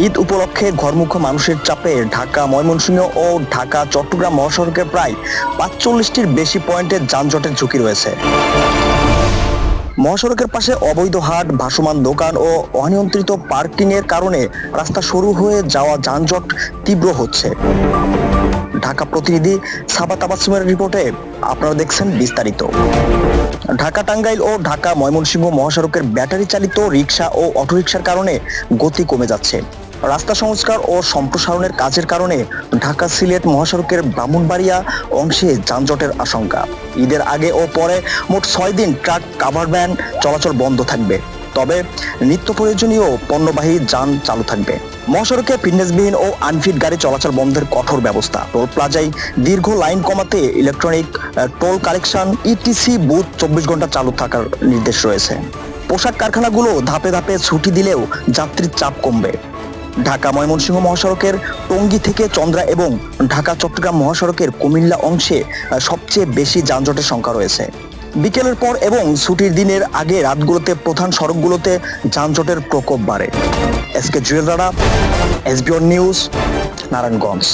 ঈদ উপলক্ষে ঘরমুখো মানুষের চাপে ঢাকা ময়মনসিংহ ও ঢাকা চট্টগ্রাম মহাসড়কে প্রায় ৪৫টির বেশি পয়েন্টে যানজটের ঝুঁকি রয়েছে। মহাসড়কের পাশে অবৈধ হাট, ভাসমান দোকান ও অনিয়ন্ত্রিত পার্কিংয়ের কারণে রাস্তা সরু হয়ে যাওয়া যানজট তীব্র হচ্ছে। ঢাকা প্রতিনিধি সাবা তাবাসসুমের রিপোর্টে আপনারা দেখছেন বিস্তারিত। ঢাকা টাঙ্গাইল ও ঢাকা ময়মনসিংহ মহাসড়কের ব্যাটারি চালিত রিকশা ও অটোরিকশার কারণে গতি কমে যাচ্ছে। রাস্তা সংস্কার ও সম্প্রসারণের কাজের কারণে ঢাকা সিলেট মহাসড়কের ব্রাহ্মণবাড়িয়া অংশে যানজটের আশঙ্কা। ঈদের আগে ও পরে মোট 6 দিন ট্রাক, কাভার ভ্যান চলাচল বন্ধ থাকবে, তবে নিত্য প্রয়োজনীয় পণ্যবাহী যান চালু থাকবে। মহাসড়কে ফিটনেসবিহীন ও আনফিট গাড়ি চলাচল বন্ধের কঠোর ব্যবস্থা। টোল প্লাজায় দীর্ঘ লাইন কমাতে electronic toll collection etc booth 24 ঘন্টা চালু থাকার নির্দেশ রয়েছে। পোশাক কারখানাগুলো ধাপে ধাপে ছুটি দিলেও যাত্রীর চাপ কমবে। ঢাকা ময়মনসিংহ মহাসড়কের টঙ্গী থেকে চন্দ্রা এবং ঢাকা চট্টগ্রাম মহাসড়কের কুমিল্লা অংশে সবচেয়ে বেশি যানজটের সংখ্যা রয়েছে। বিকেলের পর এবং ছুটির দিনের আগে রাতগুলোতে প্রধান সড়কগুলোতে যানজটের প্রকোপ বাড়ে। SK Jewel Rana, SBN news, Narayanganj.